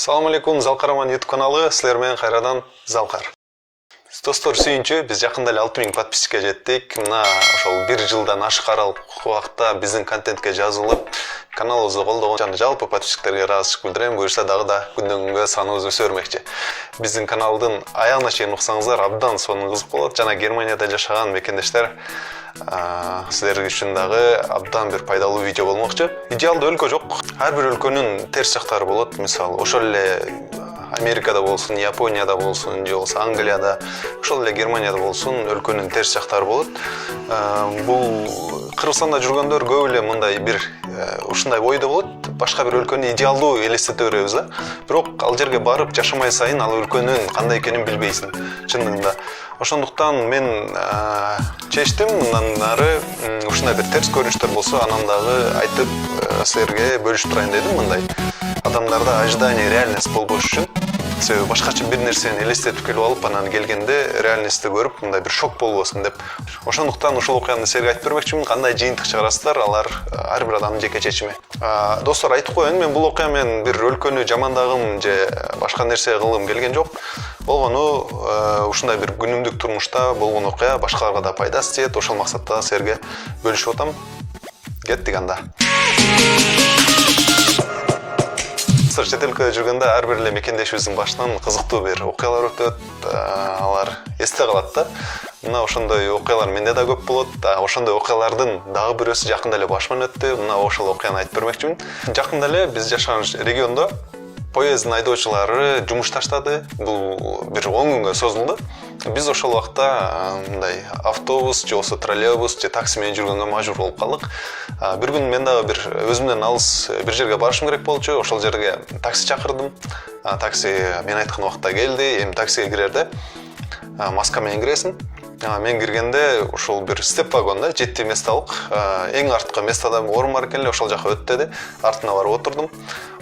Салам алейкум, Залқараман YouTube каналы, сілер мен қайрадан Залқар. Достар, сүйінші, біз жақында 6000 подписчикке жеттік. Мына ошол 1 жылдан ашық аралык уақытта біздің контентке жазылып, каналыбызды колдогон жана жалпы подписчиктерге ыраазычылык билдирем. Буюрса дагы да күндөн күнгө саныбыз өсө бермекчи. Биздин каналдын аягына чейин уксаңыздар, абдан сонун кызык болот. Жана Германияда жашаган мекендештер силер үчүн дагы абдан бир пайдалуу видео болмокчу. Идеалдуу өлкө жок. Ар бир өлкөнүн терс жактары болот. Мисалы, ошол эле Америкада болсун, Японияда болсун, же болсо Англияда, ошол эле Германияда болсун, өлкөнүн терс жактары болот. Бул Кыргызстанда жүргөндөр көп эле мындай бир ушундай ойдо болот. Башка бир өлкөнү идеалдуу элестете беребиз да. Бирок ал жерге барып жашамай сайын ал өлкөнүн кандай экенин билбейсиң, чындыгында. Ошондуктан мен чечтим, мындан ары ушундай бир терс көрүнүштөр болсо, анан дагы айтып силерге бөлүшүп турайын дедим. Мындай адамдарда ожидание, реальность болбош үчүн, себеби башкача бир нерсени элестетип келип алып, анан келгенде реальностьти көрүп, мындай бир шок болбосун деп. Ошондуктан ушул окуяны силерге айтып бермекчимин. Кандай жыйынтык чыгарасыздар, алар ар бир адамдын жеке чечими. Достор, айтып коеюн, мен бул окуя мен бир өлкөнү жамандагым же башка нерсе кылгым келген жок. Болгону ушундай бир күнүмдүк турмушта болгон окуя башкаларга да пайдасы тиет. Ошол максатта силерге бөлүшүп атам. Кеттик анда. Чет өлкөдө жүргөндө ар бир эле мекендешибиздин башынан кызыктуу бир окуялар өтөт, алар эсте калат да. Мына ошондой окуялар менде да көп болот. Ошондой окуялардын дагы бирөөсү жакында эле башыман өттү. Мына ошол окуяны айтып бермекчимин. Жакында эле биз жашаган региондо поезддин айдоочулары жумуш таштады. Бул бир 10 күнгө созулду. Биз ошол убакта мындай автобус, же болсо троллейбус, же такси менен жүргөнгө мажбур болуп калдык. Бир күн мен дагы бир өзүмдөн алыс бир жерге барышым керек болчу. Ошол жерге такси чакырдым. Такси мен айткан убакта келди. Эми таксиге кирерде маска менен киресиң. Мен киргенде ошол бир степ вагонда 7 месталык эң арткы местада орун бар экен эле, ошол жака өт деди. Артына барып отурдум.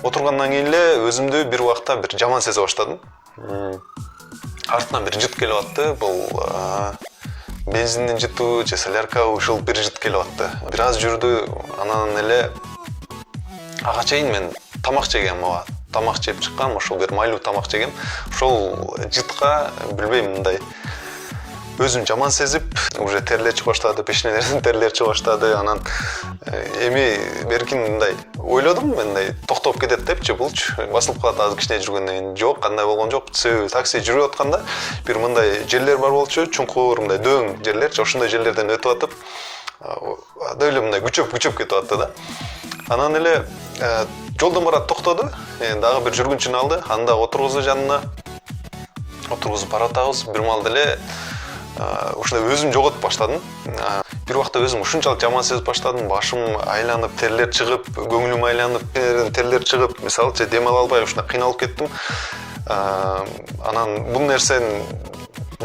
Отургандан кийин эле өзүмдү бир убакта бир жаман сезе баштадым. Артынан бир жыт келип атты. Бул бензиндин жытуу же солярка, ушул бир жыт келип атты. Бир аз жүрдү, анан эле ага чейин мен тамак жегем, тамак жеп чыккам, ошол бир майлуу тамак жегем. Ошол жытка билбейм, мындай өзүм жаман сезип, уже терлер чыга баштады, пешенелерден терлер чыга баштады. Анан эми беркин мындай ойлодум, мындай токтоп кетет депчи, булчу басылып калат аз кичине жүргөндөн кийин. Жок, кандай болгон жок. Такси жүрүп атканда бир мындай жерлер бар болчу, чуңкур, мындай дөң жерлерчи, ошондой жерлерден өтүп атып, да эле мындай күчөп кетип атты да. Анан эле жолдон барат токтоду, дагы бир жүргүнчүнү алды, анда отургузду жанына. Отургузуп баратабыз, бир маалда эле ушундай өзүм жоготуп баштадым. Бир убакта өзүм ушунчалык жаман сезип баштадым, башым айланып, терлер чыгып, көңүлүм айланып, терлер чыгып, мисалчы дем ала албай ушундай кыйналып кеттим. Анан бул нерсени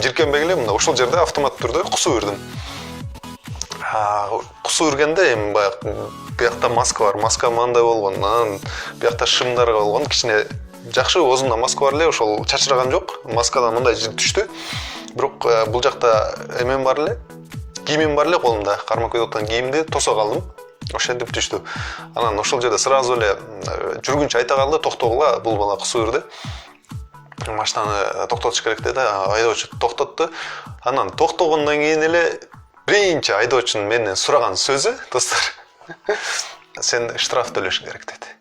жиркенбей эле мына ошол жерде автомат түрдө кусуу үрдүм. Кусуу үргенде эми биякта маска бар, маска мындай болгон, анан биякта шымдар болгон, кичине жакшы оозумда маска бар эле, ошол чачыраган жок, маскадан мындай жыр түштү. Бирок бул жакта эмем бар эле, кийимим бар эле колумда, кармап кетип аткан кийимди тосо калдым. Ошентип түштү. Анан ошол жерде сразу эле жүргүнчү айта калды, токтогула, бул бала кусуу үрдү. машинаны токтотуш керек деди. Айдоочу токтотту. Анан токтогондон кийин эле биринчи айдоочунун менден сураган сөзү, достор, сен штраф төлөшүң керек деди.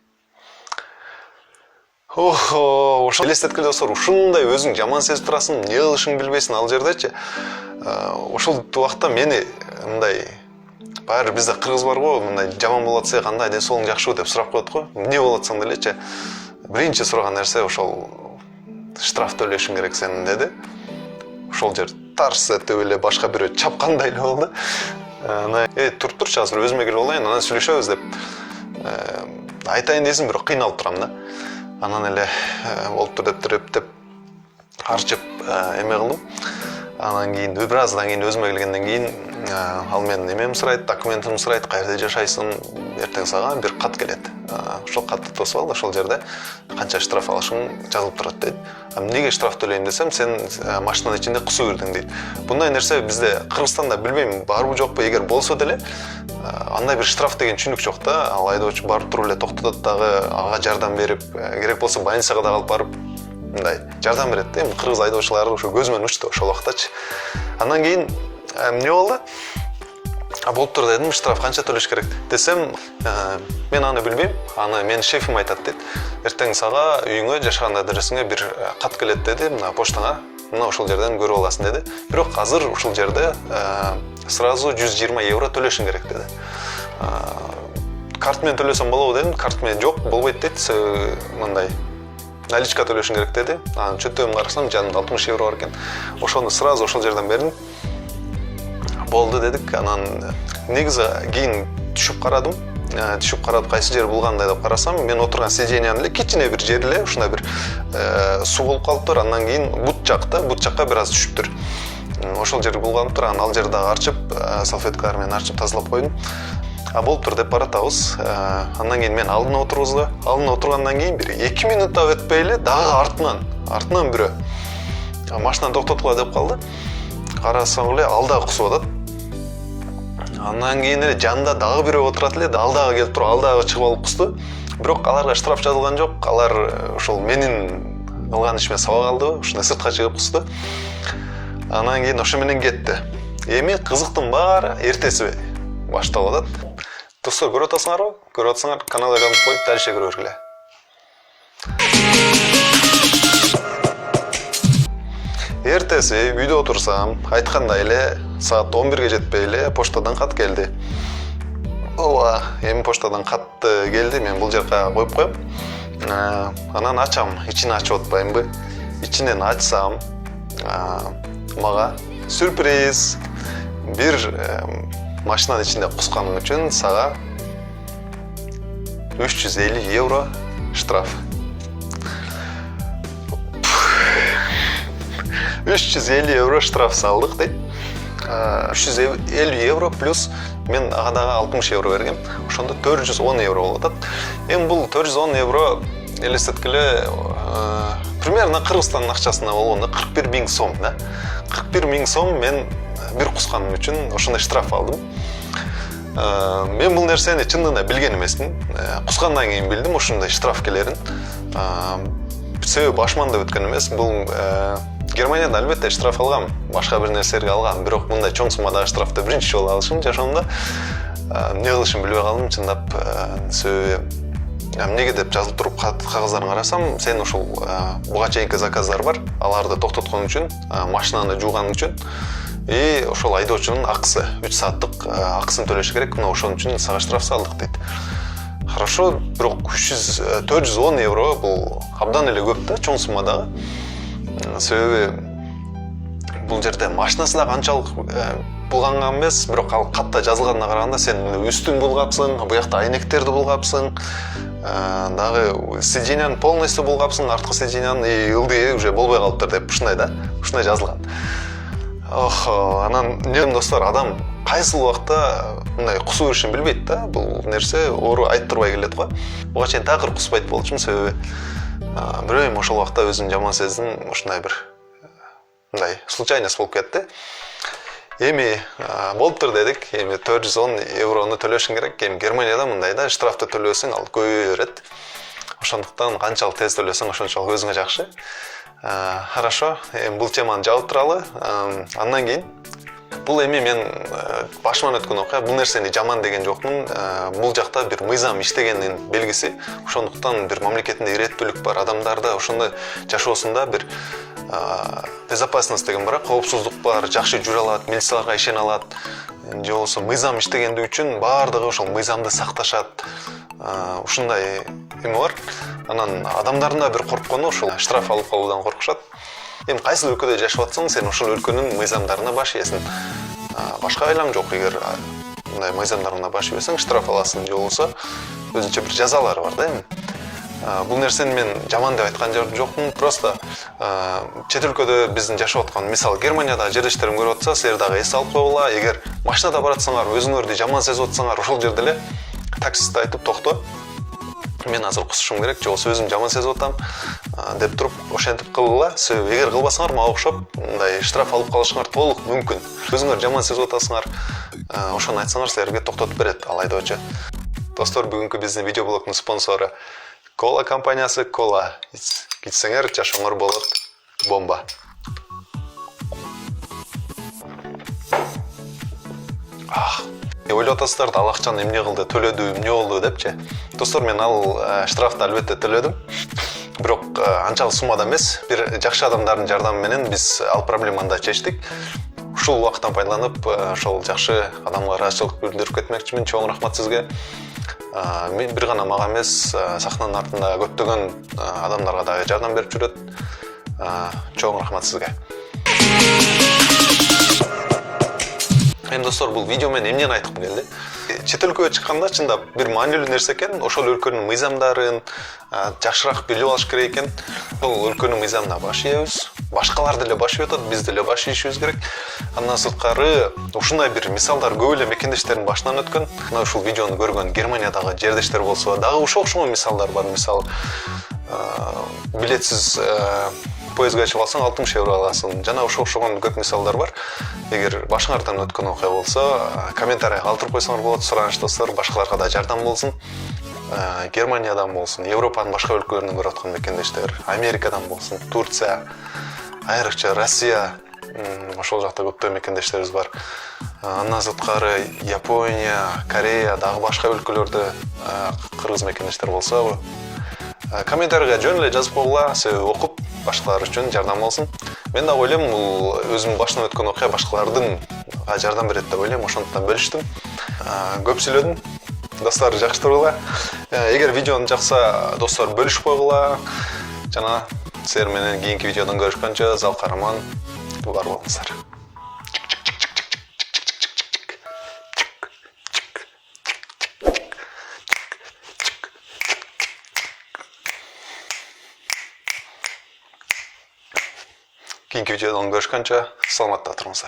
Ошо элестеткиле достор, ушундай өзүң жаман сезип турасың, эмне кылышыңды билбейсиң ал жердечи. Ошол убакта мени мындай баары бизде кыргыз бар го, мындай жаман болот атса кандай ден соолуң жакшыбы деп сурап коет го. Эмне болот атсаң делечи. Биринчи сураган нерсе ошол штраф төлөшүң керек сен деди. Ошол жер тарс этип эле башка бирөө чапкандай эле болду. Туруп турчу, азыр өзүмө келип алайын, анан сүйлөшөбүз деп айтайын десем, бирок кыйналып турам да. Анан эле болуптур деп арчып эме кылдым. Анан кийин бир аздан кийин өзүмө келгенден кийин ал менин эмем сурайт, документимди сурайт, каерде жашайсың, эртең сага бир кат келет. Ошол катты тосуп ал, ошол жерде канча штраф алышың жазылып турат дейт. Эмнеге штраф төлөйм десем, сен машинанын ичинде кусуу кирдиң дейт. Bunday нерсе бизде Кыргызстанда билбейм барбы жокпу, эгер болсо деле андай бир штраф деген түшүнүк жок да. Ал айдоочу барып туруп эле токтотот дагы, ага жардам берип, керек болсо больницага да алып барып мындай жардам берет да. Эми кыргыз айдоочулар ошо көзүмөн учту ошол убактачы. Андан кийин эмне болду? Болуптур дедим, штраф канча төлөш керек десем, мен аны билбейм, аны менин шефим айтат дейт. Эртең сага үйүңө, жашаган адресиңе бир кат келет деди, мына поштаңа, мына ошол жерден көрүп аласың деди. Бирок азыр ушул жерде сразу 120 евро төлөшүң керек деди. Карт менен төлөсөм болобу дедим, карт менен жок, болбойт дейт, мындай наличка төлөшүң керек деди. Анан чөтөгүмдү карасам, жанымда 60 евро бар экен. Ошону сразу ошол жерден бердим. Болду дедик. Анан негизи кийин түшүп карадым. Кайсы жер булгандай деп карасам, мен отурган сиденьянын эле кичине бир жери эле ушундай бир суу болуп калыптыр. Андан кийин бут жакка бир аз түшүптүр. Ошол жер булганып анан ал жерди арчып, салфеткалар менен арчып тазалап койдум. Болуптур деп баратабыз. Андан кийин мен алдына отургузду. Алдына отургандан кийин бир 2 минутта өтпөй эле дагы артынан бирөө машинаны токтоткула деп калды. Карасам эле ал дагы кусуп атат. Андан кийин эле жанында дагы бирөө отурат эле, ал дагы келип туруп, ал дагы чыгып алып кусту. Бирок аларга штраф жазылган жок. Алар ошол менин кылган ишиме сабак алдыбы, ушундай сыртка чыгып кусту. Анан кийин ошо менен кетти. Эми кызыктын баары эртеси башталып атат. Достор, көрүп атасыңарбы? Көрүп атсаңар, каналга айланып коюп, дальше көрө бергиле. Эртеси үйдө отурсам, айткандай эле саат 11-ге жетпей эле поштадан кат келди. Эми поштадан катты келди, мен бул жерге коюп коем. Анан ачам, ичин ачып атпаймынбы? Ичинен ачсам, мага сюрприз. Бир машинанын ичинде кусканың үчүн сага 350 евро штраф. 350 евро штраф салдык дейт. 350 евро плюс мен ага дагы 60 евро бергем. Ошондо 410 евро болуп атат. Эми бул 410 евро элестеткиле примерно Кыргызстандын акчасына болгондо 41 000 сом да. 41 000 сом мен бир кусканым үчүн ошондой штраф алдым. Мен бул нерсени чындыгында билген эмесмин. Кускандан кийин билдим ушундай штраф келерин. Себеби башыман да өткөн эмес. Бул Германияда албетте штраф алгам, башка бир нерселерге алгам, бирок мындай чоң суммадагы штрафты биринчи жолу алышым жашоомдо. Эмне кылышымды билбей калдым, чындап. Себеби эмнеге деп жазылып туруп кагаздарын карасам, сен ушул буга чейинки заказдар бар, аларды токтоткон үчүн, машинаны жууган үчүн ошол айдоочунун акысы, 3 сааттык акысын төлөш керек. Мына ошон үчүн сага штраф салдык дейт. Хорошо, бирок 410 евро бул абдан эле көп да, чоң суммадагы. Себеби бул жерде машинасы да канчалык булганган эмес, бирок ал катта жазылганына караганда сен үстүн булгапсың, буякта айнектерди булгапсың, дагы сиденьяны полностью булгапсың, арткы сиденьянын ылдый уже болбой калыптыр деп ушундай да, ушундай жазылган. Анан эмне достор, адам кайсы убакта мындай кусуу ишин билбейт да, бул нерсе оору айттырбай келет го. Буга чейин такыр куспайт болчумун, себеби бирөөм ошол убакта өзүм жаман сездим, ушундай бир мындай случайность болуп кетти. Эми болуптур дедик, эми 410 еврону төлөшүң керек. Эми Германияда мындай да штрафты төлөсөң ал көбөйө берет. Ошондуктан канчалык тез төлөсөң ошончолук өзүңө жакшы. Хорошо, бул теманы жабып туралы. Андан кийин бул эми мен башыман өткөн окуя. Бул нерсени жаман деген жокмун. Бул жакта бир мыйзам иштегенин белгиси. Ошондуктан бир мамлекетинде иреттүүлүк бар, адамдарда ошондой жашоосунда бир безопасность деген бар, коопсуздук бар, жакшы жүрө алат, милицияларга ишене алат. Же болбосо мыйзам иштегенди үчүн баардыгы ошол мыйзамды сакташат. Ушундай эме бар. Анан адамдардын да бир корккону ошол штраф алып калуудан коркушат. Эми кайсы өлкөдө жашап атсаң, сен ошол өлкөнүн мыйзамдарына баш ийесиң. Башка айлам жок. Эгер мындай мыйзамдарына баш ийбесең, штраф аласың, же болбосо өзүнчө бир жазалары бар да эми. Бул нерсени мен жаман деп айткан жокмун. Просто чет өлкөдө биздин жашап аткан, мисалы Германияда жердештерим көрүп атса, силер дагы эс алып койгула. Эгер машинада баратсаңар, өзүңөрдү жаман сезип атсаңар, ошол жерде эле таксистке айтып, токто, мен азыр кусушум керек, же болбосо өзүм жаман сезип атам деп туруп, ошентип кылгыла. Эгер кылбасаңар, мага окшоп мындай штраф алып калышыңар толук мүмкүн. Өзүңөр жаман сезип атасыңар, ошону айтсаңар, силерге токтотуп берет ал айдоочу. Достор, бүгүнкү биздин видеоблогдун спонсору Кола компаниясы. Кола ичсеңер, жашооңор болот бомба. Ойлоп атасыздар да, ал акчаны эмне кылды, төлөдү, эмне болду депчи. Достор, мен ал штрафты албетте төлөдүм. Бирок анчалык суммада эмес. Бир жакшы адамдардын жардамы менен биз ал проблеманы да чечтик. Ушул убакыттан пайдаланып, ошол жакшы адамга ыраазычылык билдирип кетмекчимин. Чоң рахмат сизге. Мен бир гана мага эмес, сахнанын артында көптөгөн адамдарга дагы жардам берип жүрөт. Чоң рахмат сизге. Эми достор, бул видео мен эмнени айткым келди? Чет өлкөгө чыкканда чындап бир маанилүү нерсе экен. Ошол өлкөнүн мыйзамдарын жакшыраак билип алыш керек экен. Ошол өлкөнүн мыйзамына баш ийебиз. Башкалар деле баш ийип атат, биз деле баш ийишибиз керек. Андан сырткары ушундай бир мисалдар көп эле мекендештердин башынан өткөн. Мына ушул видеону көргөн Германиядагы жердештер болсо дагы ошол мисалдар бар. Мисалы, билетсиз поездга чыгып алсаң 60 евро аласың. Жана ошогон көп мисалдар бар. Эгер башыңардан өткөн окуя болсо, комментарийге калтырып койсоңор болот. Сураныч достор, башкаларга да жардам болсун. Германиядан болсун, Европанын башка өлкөлөрүнөн көрүп аткан мекендештер, Америкадан болсун, Турция, айрыкча Россия, ошол жакта көптөгөн мекендештерибиз бар. Андан сырткары Япония, Корея, дагы башка өлкөлөрдө кыргыз мекендештер болсо, комментарийге жөн эле жазып койгула, себеби окуп башкалар үчүн жардам болсун. Мен дагы ойлойм, бул өзүмдүн башымдан өткөн окуя башкалардын жардам берет деп ойлойм, ошондуктан бөлүштүм. Көп сүйлөдүм. Достор, жакшы тургула. Эгер видеону жакса, достор, бөлүшүп койгула. Жана силер менен кийинки видеодон көрүшкөнчө, Зал Караман бар болуңуздар. Кийинки видеодон көрүшкөнчө, саламатта туруңуздар.